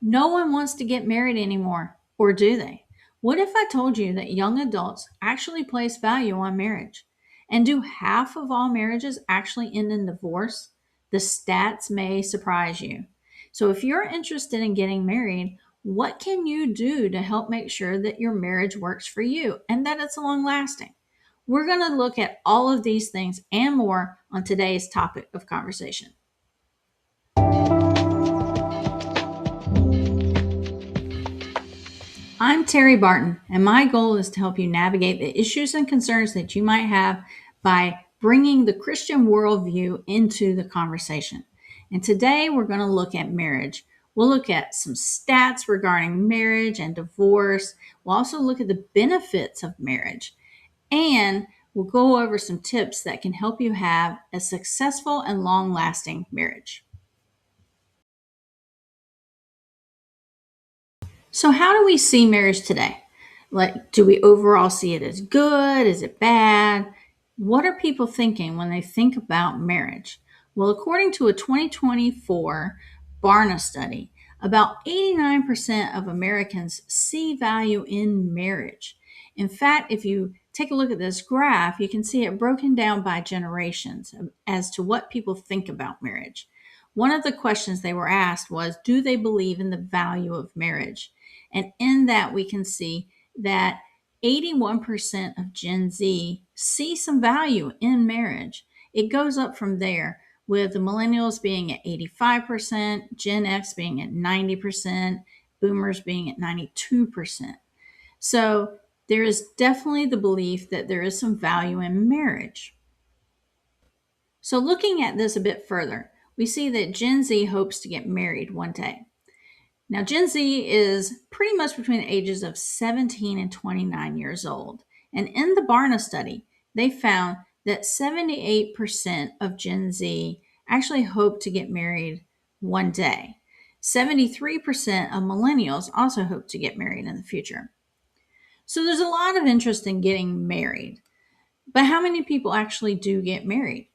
No one wants to get married anymore, or do they? What if I told you that young adults actually place value on marriage? And do half of all marriages actually end in divorce? The stats may surprise you. So, if you're interested in getting married, what can you do to help make sure that your marriage works for you and that it's long lasting? We're going to look at all of these things and more on today's topic of conversation. I'm Terry Barton, and my goal is to help you navigate the issues and concerns that you might have by bringing the Christian worldview into the conversation. And today we're going to look at marriage. We'll look at some stats regarding marriage and divorce. We'll also look at the benefits of marriage. And we'll go over some tips that can help you have a successful and long lasting marriage. So, how do we see marriage today? Like, do we overall see it as good? Is it bad? What are people thinking when they think about marriage? Well, according to a 2024 Barna study, about 89% of Americans see value in marriage. In fact, if you take a look at this graph, you can see it broken down by generations as to what people think about marriage. One of the questions they were asked was, do they believe in the value of marriage? And in that, we can see that 81% of Gen Z see some value in marriage. It goes up from there, with the millennials being at 85%, Gen X being at 90%, boomers being at 92%. So there is definitely the belief that there is some value in marriage. So looking at this a bit further, we see that Gen Z hopes to get married one day. Now, Gen Z is pretty much between the ages of 17 and 29 years old. And in the Barna study, they found that 78% of Gen Z actually hope to get married one day. 73% of millennials also hope to get married in the future. So there's a lot of interest in getting married. But how many people actually do get married?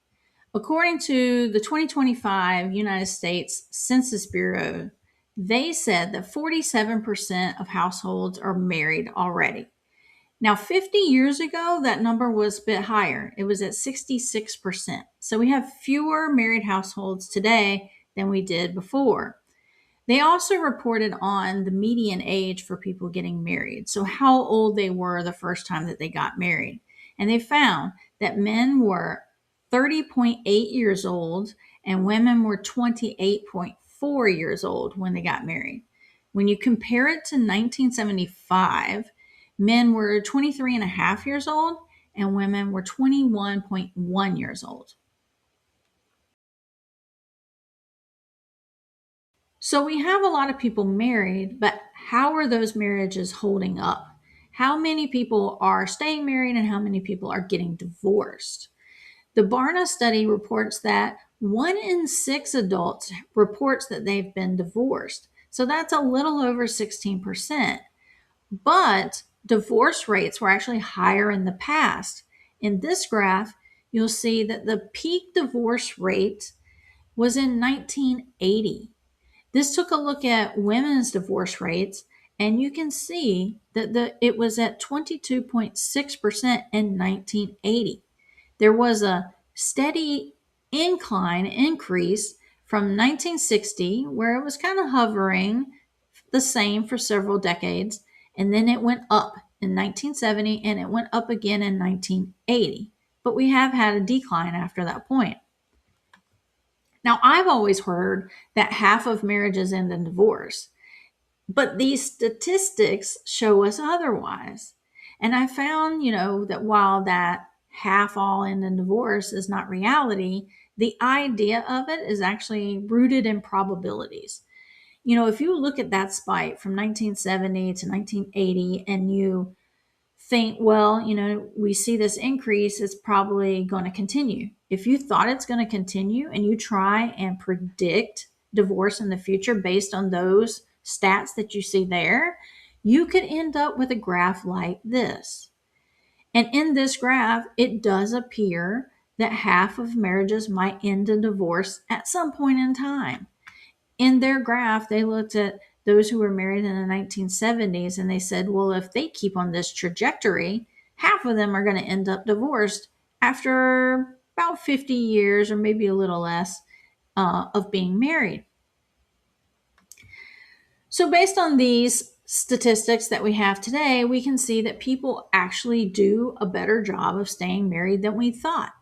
According to the 2025 United States Census Bureau, they said that 47% of households are married already. Now, 50 years ago, that number was a bit higher. It was at 66%. So we have fewer married households today than we did before. They also reported on the median age for people getting married, so how old they were the first time that they got married. And they found that men were 30.8 years old and women were 28.4 years old when they got married. When you compare it to 1975, men were 23 and a half years old and women were 21.1 years old. So we have a lot of people married, but how are those marriages holding up? How many people are staying married and how many people are getting divorced? The Barna study reports that 1 in 6 adults reports that they've been divorced. So that's a little over 16%. But divorce rates were actually higher in the past. In this graph, you'll see that the peak divorce rate was in 1980. This took a look at women's divorce rates, and you can see that it was at 22.6% in 1980. There was a steady increase from 1960, where it was kind of hovering the same for several decades, and then it went up in 1970 and it went up again in 1980. But we have had a decline after that point. Now, I've always heard that half of marriages end in divorce, but these statistics show us otherwise. And I found, that while that half all end in divorce is not reality, the idea of it is actually rooted in probabilities. If you look at that spike from 1970 to 1980 and you think, well, we see this increase, it's probably going to continue. If you thought it's going to continue and you try and predict divorce in the future based on those stats that you see there, you could end up with a graph like this. And in this graph, it does appear that half of marriages might end in divorce at some point in time. In their graph, they looked at those who were married in the 1970s, and they said, well, if they keep on this trajectory, half of them are going to end up divorced after about 50 years or maybe a little less of being married. So, based on these statistics that we have today, we can see that people actually do a better job of staying married than we thought.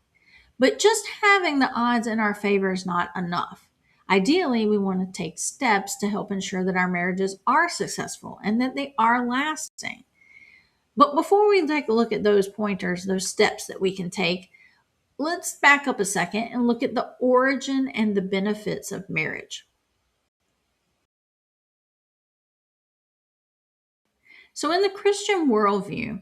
But just having the odds in our favor is not enough. Ideally, we want to take steps to help ensure that our marriages are successful and that they are lasting. But before we take a look at those pointers, those steps that we can take, let's back up a second and look at the origin and the benefits of marriage. So, in the Christian worldview,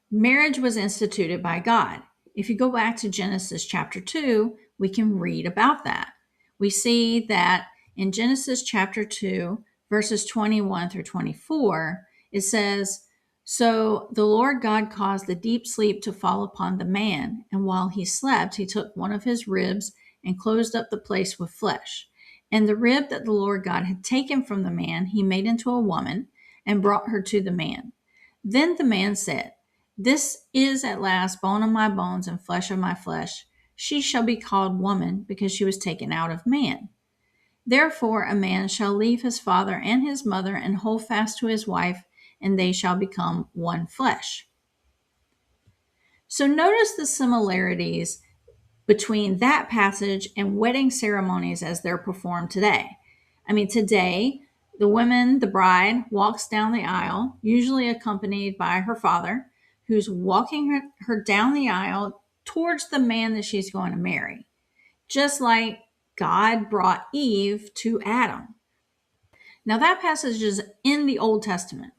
marriage was instituted by God. If you go back to Genesis chapter 2, we can read about that. We see that in Genesis chapter 2, verses 21 through 24, it says, "So the Lord God caused a deep sleep to fall upon the man, and while he slept, he took one of his ribs and closed up the place with flesh. And the rib that the Lord God had taken from the man, he made into a woman and brought her to the man. Then the man said, 'This is at last bone of my bones and flesh of my flesh. She shall be called woman because she was taken out of man.' Therefore a man shall leave his father and his mother and hold fast to his wife, and they shall become one flesh." So notice the similarities between that passage and wedding ceremonies as they're performed today. I mean, today, the bride, walks down the aisle, usually accompanied by her father, who's walking her down the aisle towards the man that she's going to marry, just like God brought Eve to Adam. Now, that passage is in the Old Testament,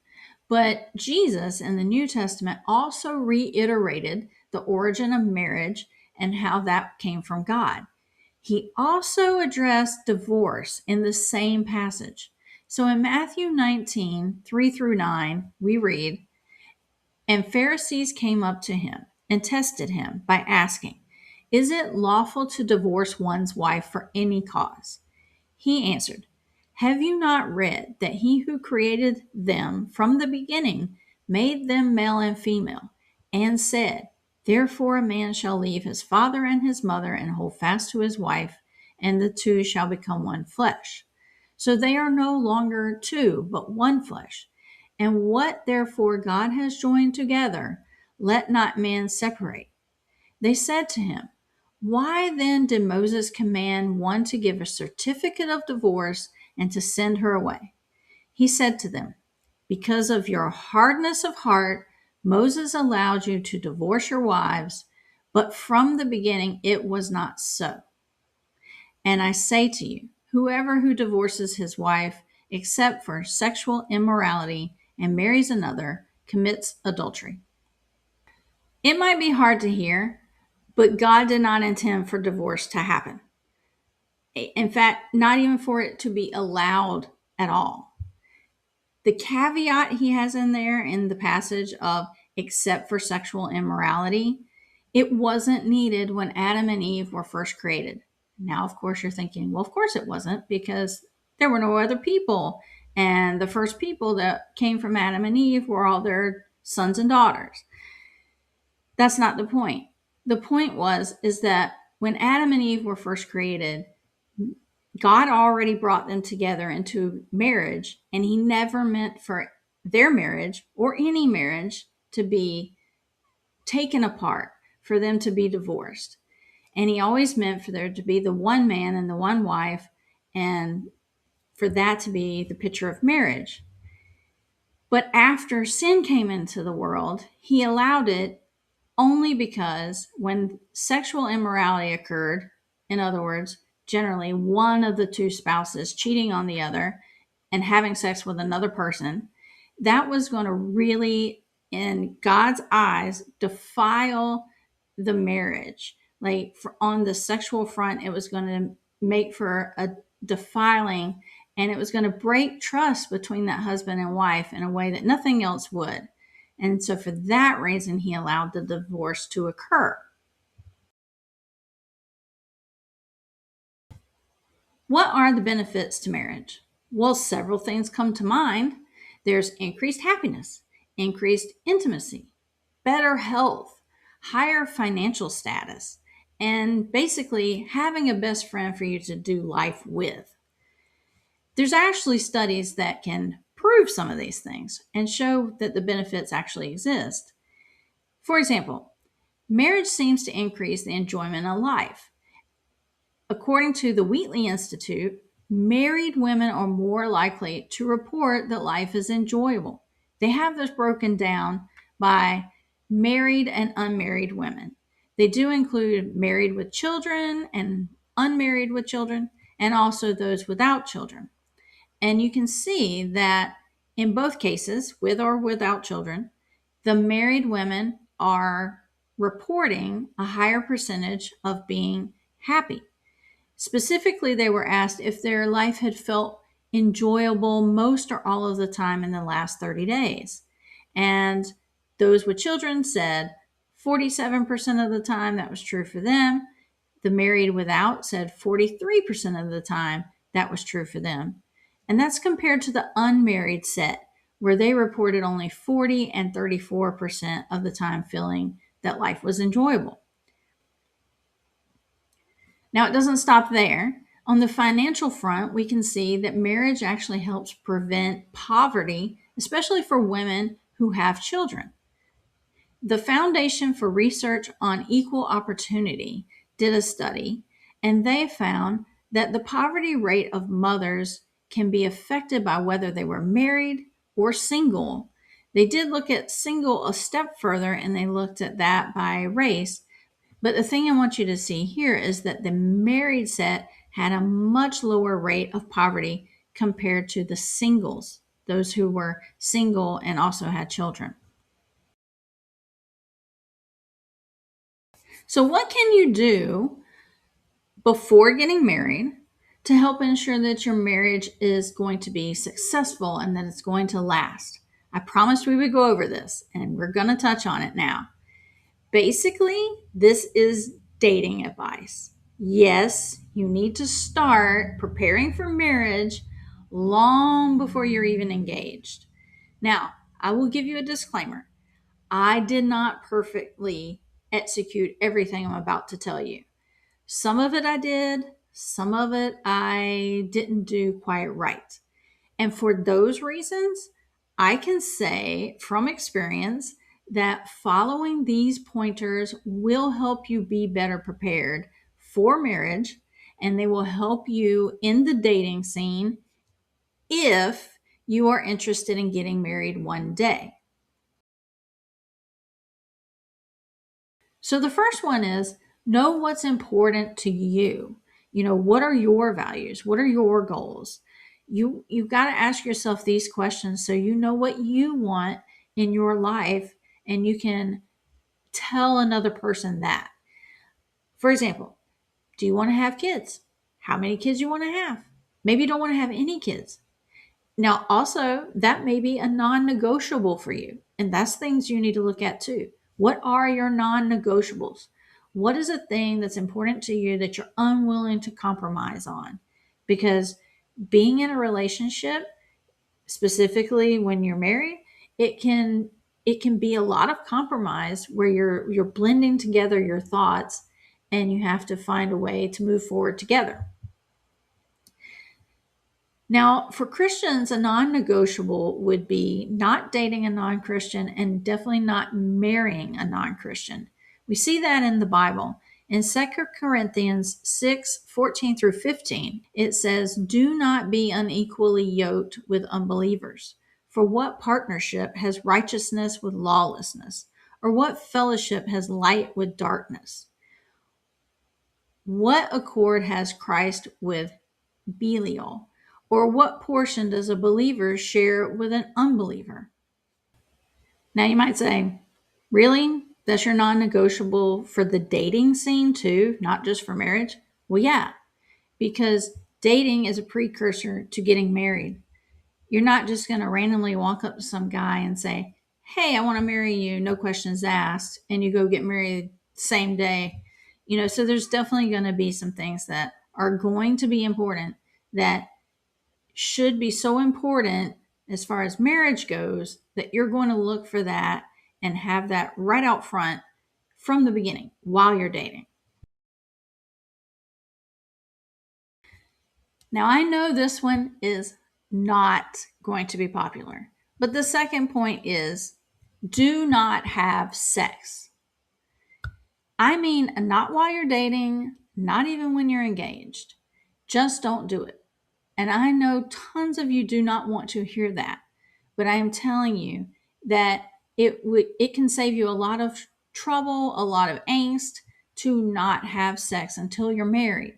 but Jesus in the New Testament also reiterated the origin of marriage and how that came from God. He also addressed divorce in the same passage. So in Matthew 19, 3 through 9, we read, "And Pharisees came up to him and tested him by asking, 'Is it lawful to divorce one's wife for any cause?' He answered, 'Have you not read that he who created them from the beginning made them male and female, and said, Therefore a man shall leave his father and his mother and hold fast to his wife, and the two shall become one flesh. So they are no longer two, but one flesh. And what therefore God has joined together, let not man separate.' They said to him, 'Why then did Moses command one to give a certificate of divorce and to send her away?' He said to them, 'Because of your hardness of heart, Moses allowed you to divorce your wives, but from the beginning it was not so. And I say to you, who divorces his wife except for sexual immorality and marries another commits adultery.'" It might be hard to hear, but God did not intend for divorce to happen. In fact, not even for it to be allowed at all. The caveat he has in there in the passage of except for sexual immorality, it wasn't needed when Adam and Eve were first created. Now, of course, you're thinking, well, of course it wasn't, because there were no other people. And the first people that came from Adam and Eve were all their sons and daughters. That's not the point. The point is that when Adam and Eve were first created, God already brought them together into marriage, and he never meant for their marriage or any marriage to be taken apart, for them to be divorced. And he always meant for there to be the one man and the one wife, and for that to be the picture of marriage. But after sin came into the world, he allowed it only because when sexual immorality occurred, in other words, generally one of the two spouses cheating on the other and having sex with another person, that was going to really, in God's eyes, defile the marriage. Like on the sexual front, it was going to make for a defiling, and it was going to break trust between that husband and wife in a way that nothing else would. And so for that reason, he allowed the divorce to occur. What are the benefits to marriage? Well, several things come to mind. There's increased happiness, increased intimacy, better health, higher financial status, and basically having a best friend for you to do life with. There's actually studies that can prove some of these things and show that the benefits actually exist. For example, marriage seems to increase the enjoyment of life. According to the Wheatley Institute, married women are more likely to report that life is enjoyable. They have this broken down by married and unmarried women. They do include married with children and unmarried with children, and also those without children. And you can see that in both cases, with or without children, the married women are reporting a higher percentage of being happy. Specifically, they were asked if their life had felt enjoyable most or all of the time in the last 30 days. And those with children said 47% of the time that was true for them. The married without said 43% of the time that was true for them. And that's compared to the unmarried set, where they reported only 40 and 34% of the time feeling that life was enjoyable. Now, it doesn't stop there. On the financial front, we can see that marriage actually helps prevent poverty, especially for women who have children. The Foundation for Research on Equal Opportunity did a study, and they found that the poverty rate of mothers can be affected by whether they were married or single. They did look at single a step further, and they looked at that by race. But the thing I want you to see here is that the married set had a much lower rate of poverty compared to the singles, those who were single and also had children. So, what can you do before getting married to help ensure that your marriage is going to be successful and that it's going to last? I promised we would go over this, and we're going to touch on it now. Basically, this is dating advice. Yes, you need to start preparing for marriage long before you're even engaged. Now, I will give you a disclaimer. I did not perfectly execute everything I'm about to tell you. Some of it I did, some of it I didn't do quite right. And for those reasons, I can say from experience that following these pointers will help you be better prepared for marriage, and they will help you in the dating scene if you are interested in getting married one day. So the first one is know what's important to you. What are your values? What are your goals? You've got to ask yourself these questions so you know what you want in your life and you can tell another person that. For example, do you want to have kids? How many kids you want to have? Maybe you don't want to have any kids. Now, also, that may be a non negotiable for you. And that's things you need to look at too. What are your non negotiables? What is a thing that's important to you that you're unwilling to compromise on? Because being in a relationship, specifically when you're married, it can be a lot of compromise where you're blending together your thoughts and you have to find a way to move forward together. Now, for Christians, a non negotiable would be not dating a non Christian and definitely not marrying a non Christian. We see that in the Bible. In 2 Corinthians 6:14 through 15, it says, "Do not be unequally yoked with unbelievers. For what partnership has righteousness with lawlessness? Or what fellowship has light with darkness? What accord has Christ with Belial? Or what portion does a believer share with an unbeliever?" Now you might say, really? That's your non negotiable for the dating scene too, not just for marriage? Well, yeah, because dating is a precursor to getting married. You're not just going to randomly walk up to some guy and say, "Hey, I want to marry you, no questions asked," and you go get married same day. So there's definitely going to be some things that are going to be important that should be so important as far as marriage goes that you're going to look for that and have that right out front from the beginning while you're dating. Now, I know this one is not going to be popular, but the second point is do not have sex. I mean, not while you're dating, not even when you're engaged. Just don't do it. And I know tons of you do not want to hear that, but I am telling you that it can save you a lot of trouble, a lot of angst to not have sex until you're married.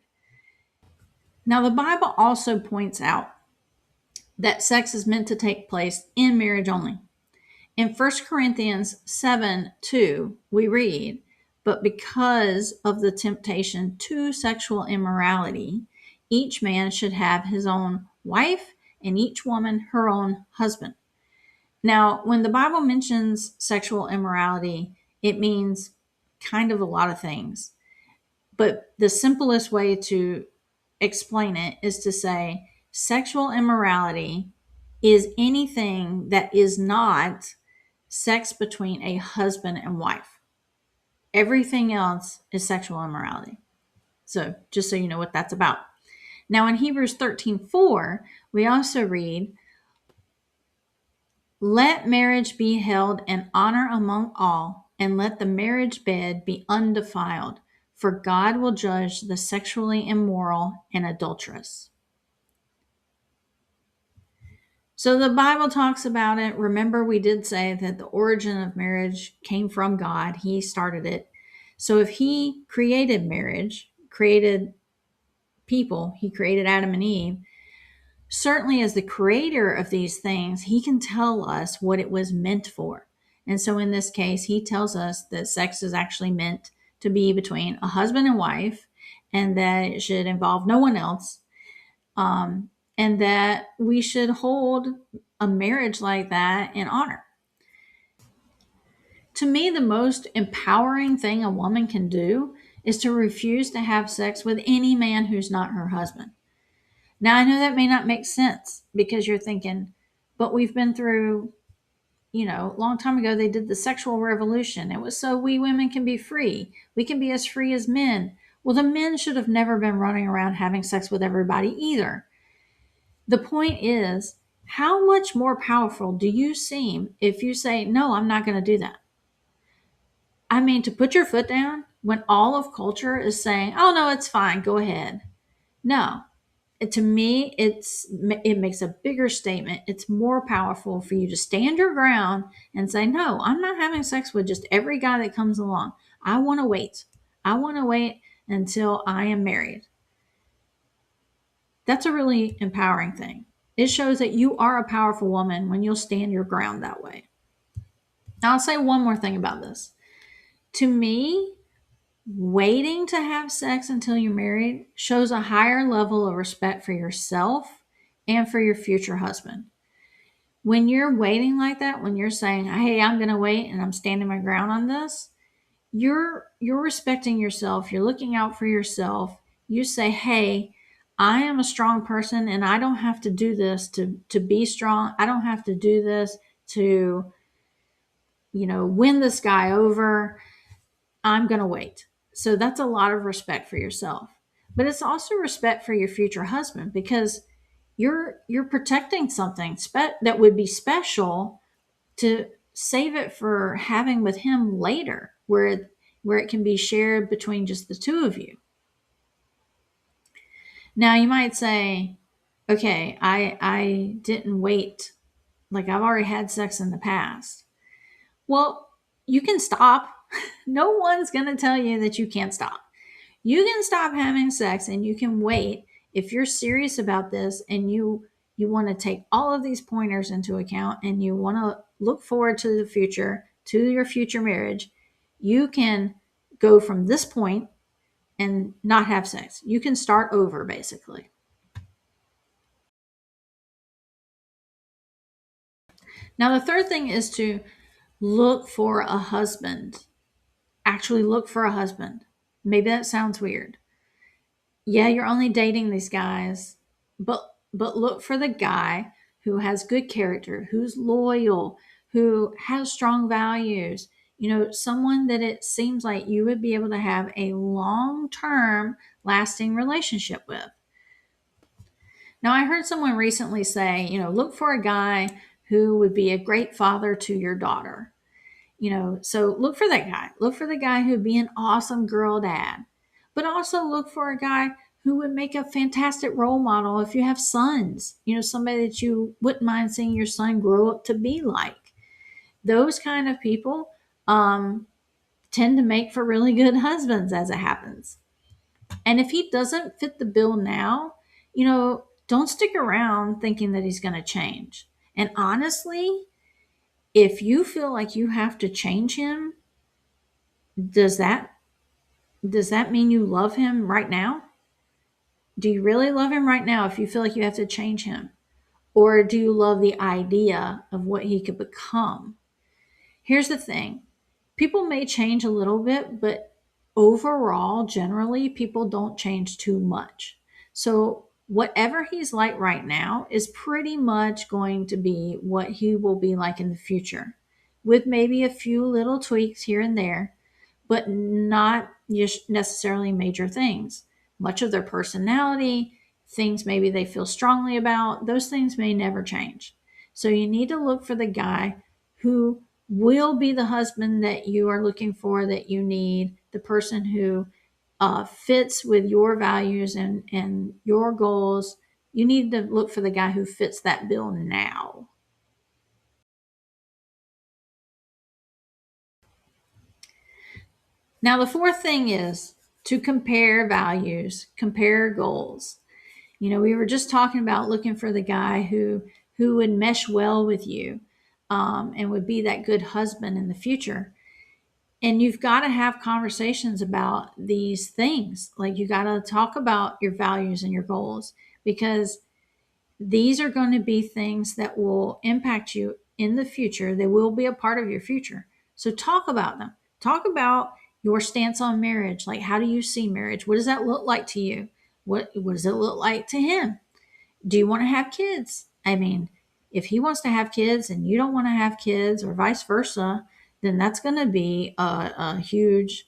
Now, the Bible also points out that sex is meant to take place in marriage only. In 1 Corinthians 7:2, we read, "But because of the temptation to sexual immorality, each man should have his own wife and each woman her own husband." Now, when the Bible mentions sexual immorality, it means kind of a lot of things. But the simplest way to explain it is to say sexual immorality is anything that is not sex between a husband and wife. Everything else is sexual immorality. So, just so you know what that's about. Now, in Hebrews 13:4, we also read, "Let marriage be held in honor among all, and let the marriage bed be undefiled, for God will judge the sexually immoral and adulterous." So the Bible talks about it. Remember, we did say that the origin of marriage came from God. He started it. So if He created marriage, created people, He created Adam and Eve, certainly as the creator of these things, He can tell us what it was meant for. And so in this case, He tells us that sex is actually meant to be between a husband and wife, and that it should involve no one else. And that we should hold a marriage like that in honor. To me, the most empowering thing a woman can do is to refuse to have sex with any man who's not her husband. Now, I know that may not make sense because you're thinking, but we've been through, a long time ago, they did the sexual revolution. It was so we women can be free. We can be as free as men. Well, the men should have never been running around having sex with everybody either. The point is, how much more powerful do you seem if you say, no, I'm not going to do that? I mean, to put your foot down when all of culture is saying, oh, no, it's fine, go ahead. No, to me, it makes a bigger statement. It's more powerful for you to stand your ground and say, no, I'm not having sex with just every guy that comes along. I want to wait. I want to wait until I am married. That's a really empowering thing. It shows that you are a powerful woman when you'll stand your ground that way. Now, I'll say one more thing about this. To me, waiting to have sex until you're married shows a higher level of respect for yourself and for your future husband. When you're waiting like that, when you're saying, hey, I'm going to wait and I'm standing my ground on this, you're respecting yourself. You're looking out for yourself. You say, hey, I am a strong person and I don't have to do this to be strong. I don't have to do this to, win this guy over. I'm going to wait. So that's a lot of respect for yourself. But it's also respect for your future husband because you're protecting something that would be special to save it for having with him later where it can be shared between just the two of you. Now you might say, okay, I didn't wait. Like I've already had sex in the past. Well, you can stop. No one's going to tell you that you can't stop. You can stop having sex and you can wait if you're serious about this and you want to take all of these pointers into account and you want to look forward to the future, to your future marriage. You can go from this point and not have sex. You can start over basically. Now, the third thing is to look for a husband. Actually, look for a husband. Maybe that sounds weird. Yeah, you're only dating these guys, but but look for the guy who has good character, who's loyal, who has strong values, someone that it seems like you would be able to have a long term lasting relationship with. Now, I heard someone recently say, look for a guy who would be a great father to your daughter. So look for that guy. Look for the guy who'd be an awesome girl dad, but also look for a guy who would make a fantastic role model if you have sons, somebody that you wouldn't mind seeing your son grow up to be like. Those kind of people tend to make for really good husbands as it happens. And if he doesn't fit the bill now, don't stick around thinking that he's going to change. And honestly, if you feel like you have to change him, does that mean you love him right now? Do you really love him right now if you feel like you have to change him? Or do you love the idea of what he could become? Here's the thing. People may change a little bit, but overall, generally, people don't change too much. So whatever he's like right now is pretty much going to be what he will be like in the future, with maybe a few little tweaks here and there, but not necessarily major things. Much of their personality, things maybe they feel strongly about, those things may never change. So you need to look for the guy who will be the husband that you are looking for, that you need, the person who fits with your values and your goals. You need to look for the guy who fits that bill now. Now, the fourth thing is to compare values, compare goals. We were just talking about looking for the guy who would mesh well with you, and would be that good husband in the future. And you've got to have conversations about these things. Like, you got to talk about your values and your goals, because these are going to be things that will impact you in the future. They will be a part of your future. So talk about them. Talk about your stance on marriage. Like, how do you see marriage? What does that look like to you? What does it look like to him? Do you want to have kids? I mean, if he wants to have kids and you don't want to have kids, or vice versa, then that's going to be a huge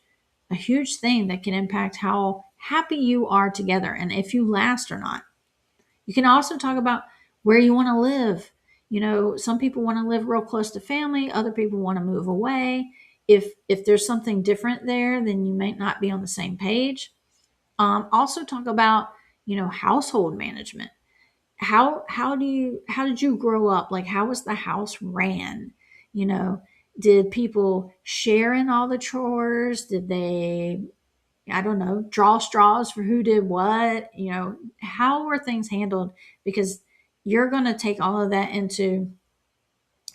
thing that can impact how happy you are together and if you last or not. You can also talk about where you want to live. Some people want to live real close to family, other people want to move away. If there's something different there, then you may not be on the same page. Also talk about, household management. How did you grow up? Like, how was the house ran? You know, did people share in all the chores? Did they, I don't know, draw straws for who did what? How were things handled? Because you're going to take all of that into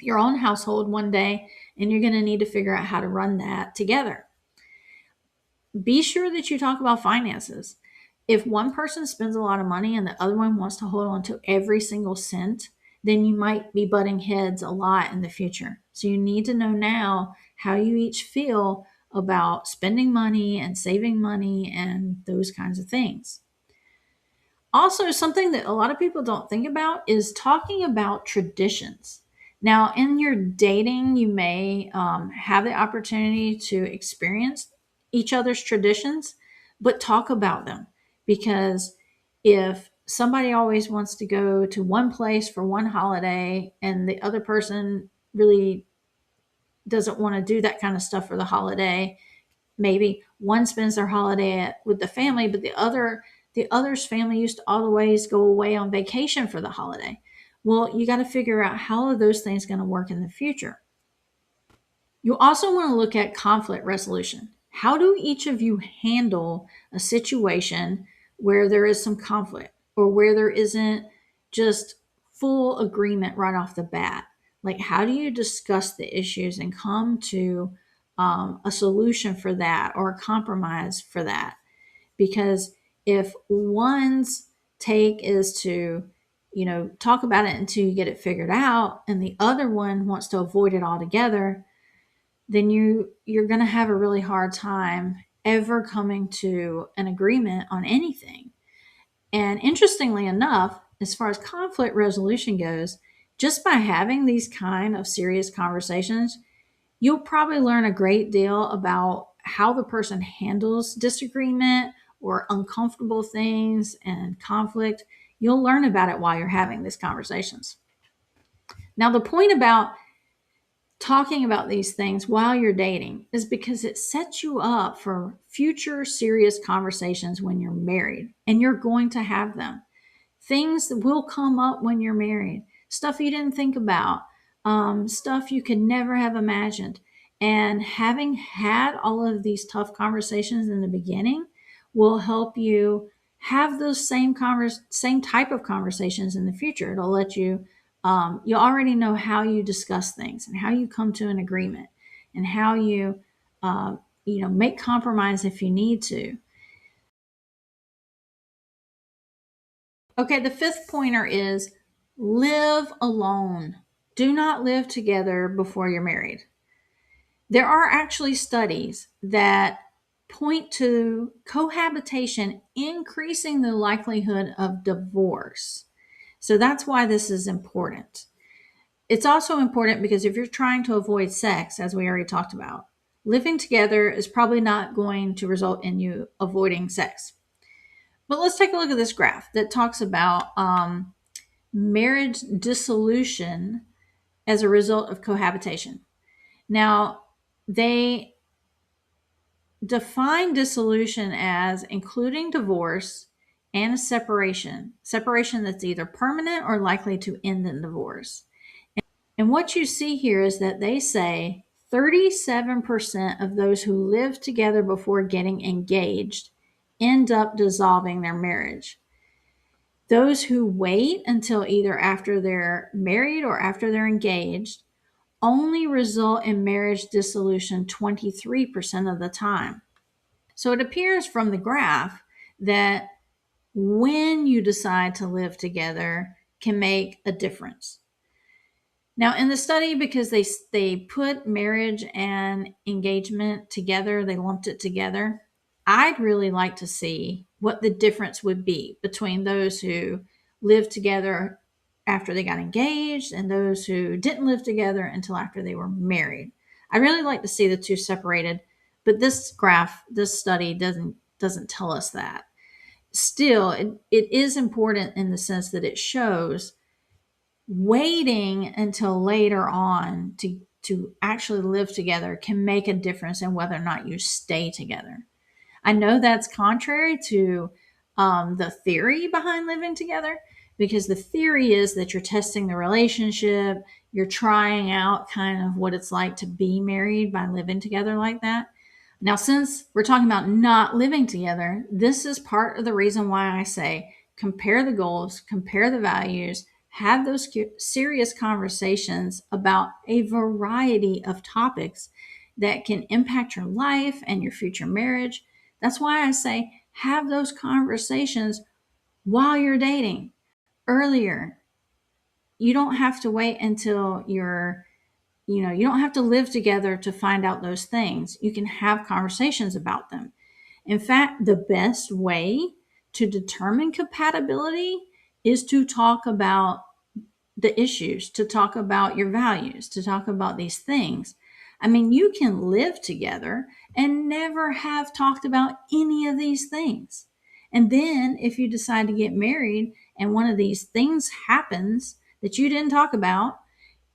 your own household one day, and you're going to need to figure out how to run that together. Be sure that you talk about finances. If one person spends a lot of money and the other one wants to hold on to every single cent, then you might be butting heads a lot in the future. So you need to know now how you each feel about spending money and saving money and those kinds of things. Also, something that a lot of people don't think about is talking about traditions. Now, in your dating, you may have the opportunity to experience each other's traditions, but talk about them. Because if somebody always wants to go to one place for one holiday and the other person really doesn't want to do that kind of stuff for the holiday, maybe one spends their holiday with the family, but the other's family used to always go away on vacation for the holiday. Well, you got to figure out how are those things going to work in the future. You also want to look at conflict resolution. How do each of you handle a situation where there is some conflict, or where there isn't just full agreement right off the bat? Like, how do you discuss the issues and come to a solution for that, or a compromise for that? Because if one's take is to, talk about it until you get it figured out, and the other one wants to avoid it altogether, then you're going to have a really hard time ever coming to an agreement on anything. And interestingly enough, as far as conflict resolution goes, just by having these kind of serious conversations, you'll probably learn a great deal about how the person handles disagreement or uncomfortable things and conflict. You'll learn about it while you're having these conversations. Now, the point about talking about these things while you're dating is because it sets you up for future serious conversations when you're married, and you're going to have them. Things that will come up when you're married, stuff you didn't think about, stuff you could never have imagined. And having had all of these tough conversations in the beginning will help you have those same type of conversations in the future. It'll let you, you already know how you discuss things and how you come to an agreement and how you, make compromise if you need to. Okay, the fifth pointer is live alone. Do not live together before you're married. There are actually studies that point to cohabitation increasing the likelihood of divorce. So that's why this is important. It's also important because if you're trying to avoid sex, as we already talked about, living together is probably not going to result in you avoiding sex. But let's take a look at this graph that talks about marriage dissolution as a result of cohabitation. Now, they define dissolution as including divorce and a separation that's either permanent or likely to end in divorce. And what you see here is that they say 37% of those who live together before getting engaged end up dissolving their marriage. Those who wait until either after they're married or after they're engaged only result in marriage dissolution 23% of the time. So it appears from the graph that when you decide to live together can make a difference. Now, in the study, because they put marriage and engagement together, they lumped it together, I'd really like to see what the difference would be between those who lived together after they got engaged and those who didn't live together until after they were married. I really like to see the two separated, but this graph, this study doesn't tell us that. Still, it is important in the sense that it shows waiting until later on to actually live together can make a difference in whether or not you stay together. I know that's contrary to the theory behind living together, because the theory is that you're testing the relationship, you're trying out kind of what it's like to be married by living together like that. Now, since we're talking about not living together, this is part of the reason why I say compare the goals, compare the values, have those serious conversations about a variety of topics that can impact your life and your future marriage. That's why I say have those conversations while you're dating earlier. You don't have to wait until you don't have to live together to find out those things. You can have conversations about them. In fact, the best way to determine compatibility is to talk about the issues, to talk about your values, to talk about these things. I mean, you can live together and never have talked about any of these things. And then if you decide to get married and one of these things happens that you didn't talk about,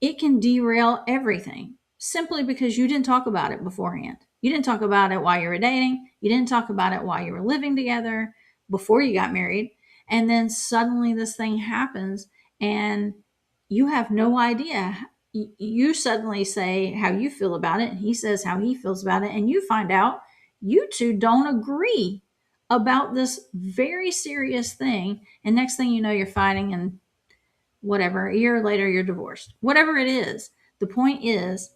it can derail everything simply because you didn't talk about it beforehand. You didn't talk about it while you were dating. You didn't talk about it while you were living together before you got married. And then suddenly this thing happens and you have no idea. You suddenly say how you feel about it, and he says how he feels about it, and you find out you two don't agree about this very serious thing. And next thing you know, you're fighting, and whatever, a year later, you're divorced. Whatever it is, the point is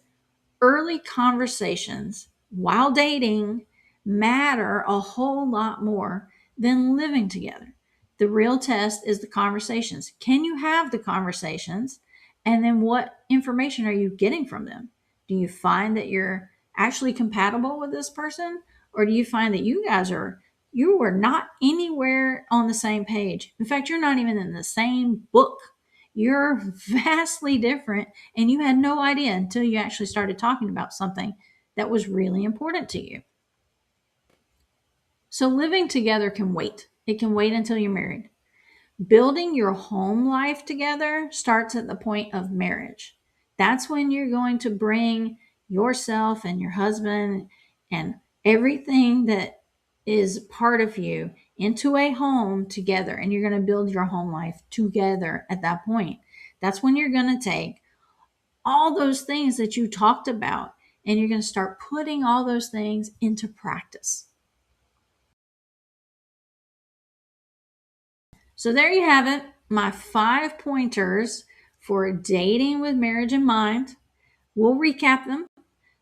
early conversations while dating matter a whole lot more than living together. The real test is the conversations. Can you have the conversations? And then what information are you getting from them? Do you find that you're actually compatible with this person? Or do you find that you guys are you are not anywhere on the same page. In fact, you're not even in the same book. You're vastly different, and you had no idea until you actually started talking about something that was really important to you. So, living together can wait. It can wait until you're married. Building your home life together starts at the point of marriage. That's when you're going to bring yourself and your husband and everything that is part of you into a home together, and you're going to build your home life together at that point. That's when you're going to take all those things that you talked about and you're going to start putting all those things into practice. So there you have it, my 5 pointers for dating with marriage in mind. We'll recap them.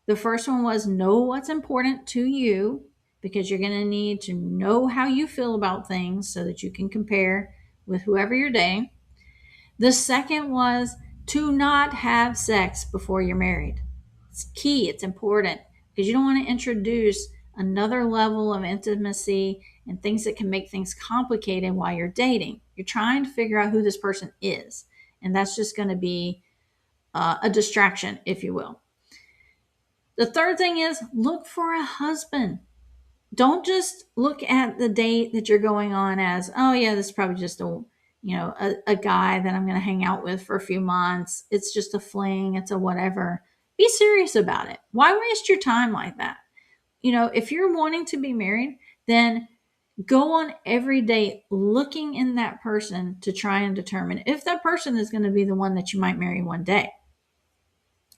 The first one was know what's important to you, because you're going to need to know how you feel about things so that you can compare with whoever you're dating. The second was to not have sex before you're married. It's key, it's important, because you don't want to introduce another level of intimacy and things that can make things complicated while you're dating. You're trying to figure out who this person is, and that's just going to be a distraction, if you will. The third thing is look for a husband. Don't just look at the date that you're going on as, oh yeah, this is probably just a guy that I'm going to hang out with for a few months. It's just a fling. It's a whatever. Be serious about it. Why waste your time like that? If you're wanting to be married, then go on every date looking in that person to try and determine if that person is going to be the one that you might marry one day.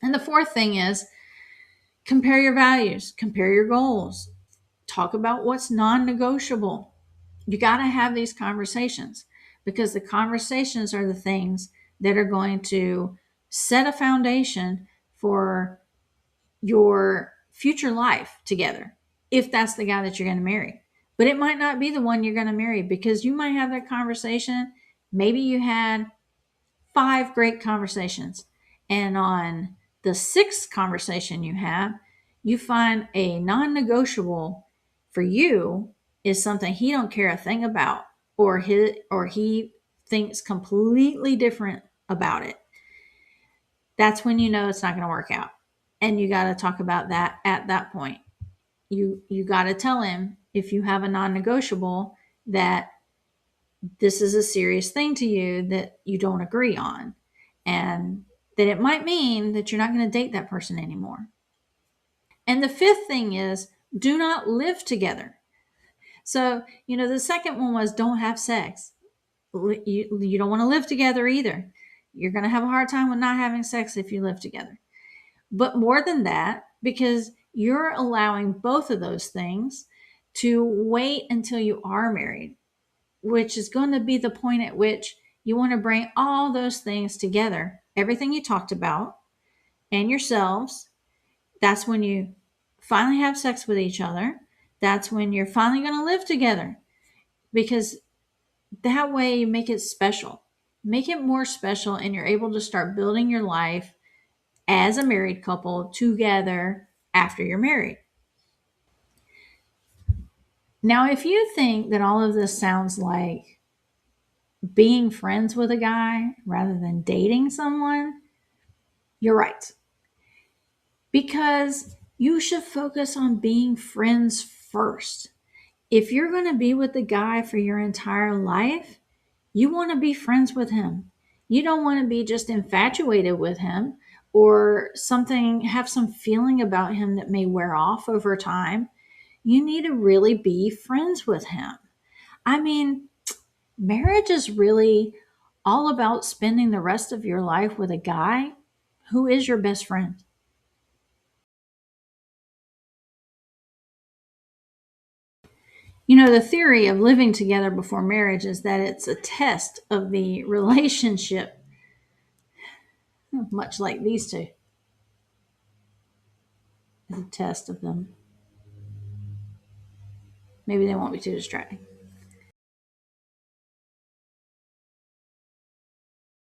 And the fourth thing is compare your values, compare your goals, talk about what's non-negotiable. You got to have these conversations, because the conversations are the things that are going to set a foundation for your future life together, if that's the guy that you're going to marry. But it might not be the one you're going to marry, because you might have that conversation. Maybe you had 5 great conversations, and on the 6th conversation you have, you find a non-negotiable for you is something he don't care a thing about, or he thinks completely different about it. That's when you know it's not going to work out, and you got to talk about that at that point. You got to tell him, if you have a non-negotiable, that this is a serious thing to you that you don't agree on, and that it might mean that you're not going to date that person anymore. And the fifth thing is do not live together. So, the second one was don't have sex. You don't want to live together either. You're going to have a hard time with not having sex if you live together. But more than that, because you're allowing both of those things to wait until you are married, which is going to be the point at which you want to bring all those things together, everything you talked about and yourselves. That's when you finally have sex with each other. That's when you're finally going to live together, because that way you make it special. Make it more special, and you're able to start building your life as a married couple together after you're married. Now, if you think that all of this sounds like being friends with a guy rather than dating someone, you're right. Because you should focus on being friends first. If you're going to be with the guy for your entire life, you want to be friends with him. You don't want to be just infatuated with him or have some feeling about him that may wear off over time. You need to really be friends with him. I mean, marriage is really all about spending the rest of your life with a guy who is your best friend. The theory of living together before marriage is that it's a test of the relationship, much like these two. It's a test of them. Maybe they won't be too distracting.